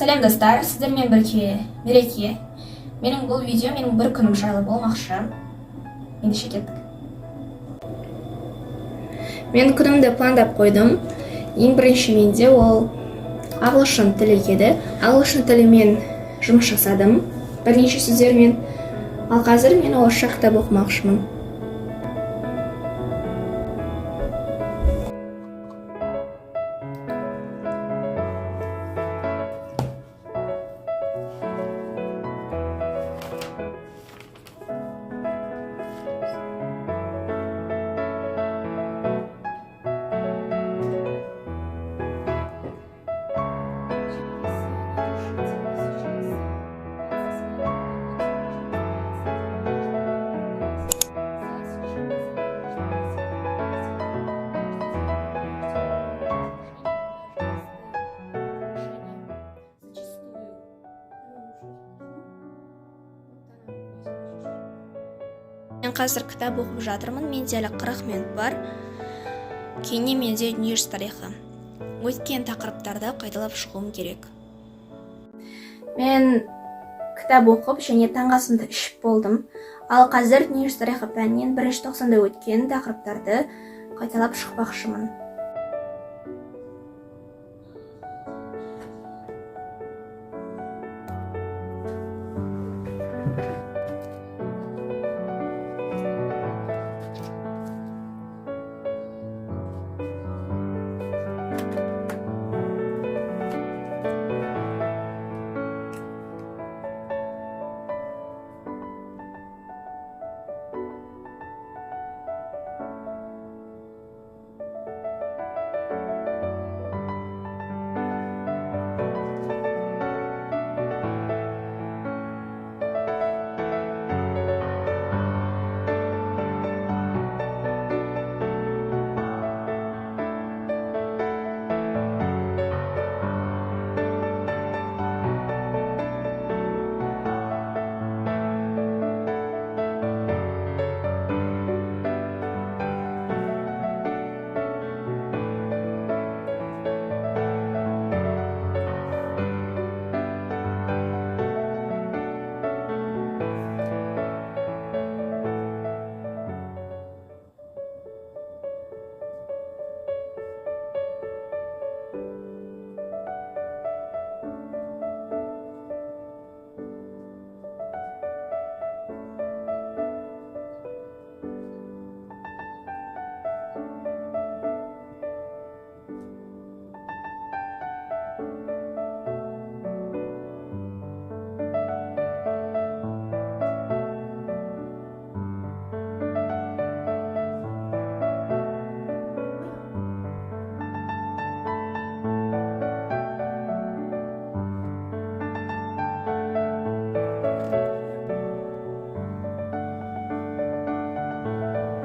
Сәлем достар, сіздермен бірге мереке. Менің бұл видео менің бір күнім жайлы болмақшы. Ендеше кеттік. Мен күнімді пландап қойдым. Ең бірінші менде ол ағылшын тілі еді. Ағылшын тілімен жұмыс жасадым бірнеше сөздермен. Ал қазір мен орысша кітап оқымақшымын. Мен қазір кітап оқып жатырмын. Менде әлі 40 минут бар. Кейіннен менде дүниежүзі тарихы. Өткен тақырыптарды қайталап шығуым керек. Мен кітап оқып және таңғы асымды ішіп болдым. Ал қазір дүниежүзі тарихы пәнінен бірінші тоқсанда өткен тақырыптарды қайталап шықпақшымын.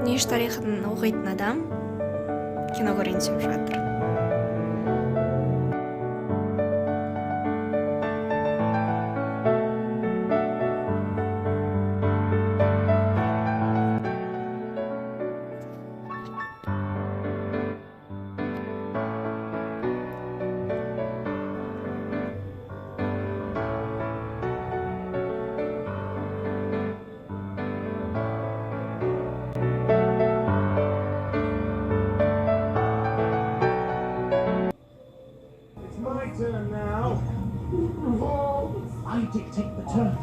Дүниежүзі тарихын оқитын адам кино көрейін деп жатыр. Turn now. I dictate the turn.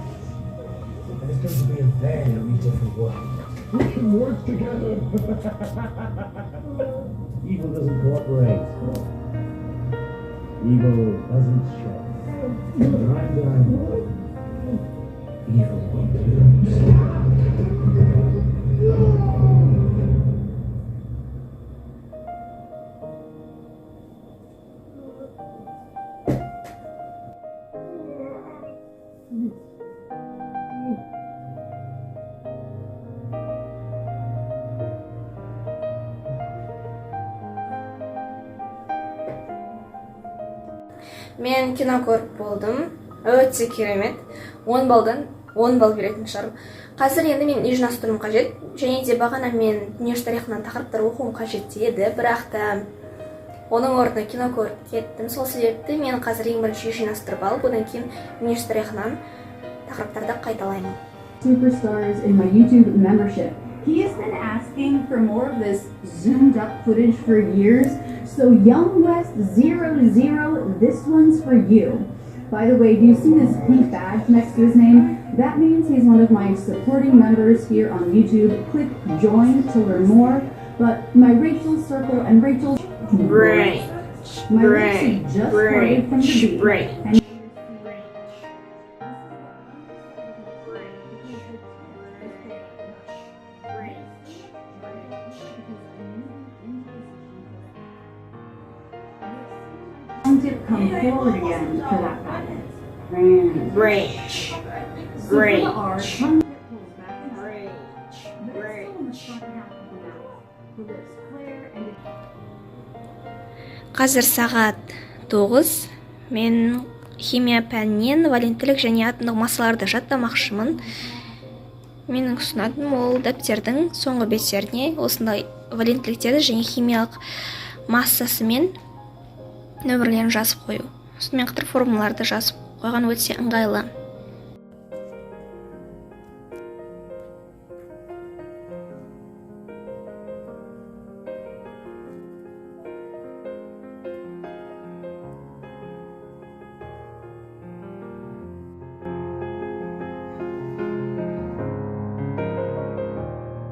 And it's going to be a very different world. We can work together. Evil doesn't cooperate. Evil doesn't show. Evil wins. Мен кино көріп болдым. Өте керемет. 10 балдан 10 бал беретін шығар. Қазір енді мен үй жинастыруым қажет. Және де бағана мен дүниежүзі тарихынан тақырыптар оқуым қажет еді. Бірақ та оның орнына кино көріп кеттім. Сол себепті мен қазір ең бірінші жинастырып алып, одан кейін университет аяғынан тақырыптарды қайталаймын. Superstars in my YouTube membership. He has been asking for more of this zoomed up footage for years. So Young West 00, this one's for you. By the way, do you see this pink badge next to his name? That means he's one of my supporting members here on YouTube. Click join to learn more. But my Rachel circle and Rachel my Rachel just started from the beat. And tip come forward again for that pattern. Branch. So for the R, tongue tip pulls back and but it's still in the front half of the mouth. The lips clear and it... Қазір сағат 9. Мен химия пәнінен валенттілік және атомдық массаларды жаттамақшымын. Менің ұсынатыным ол дәптердің соңғы беттеріне осындай валенттіліктерді және химиялық массасы мен нөмірлерін жазып қою. Сонымен қатар формулаларды жазып қойған өте ыңғайлы.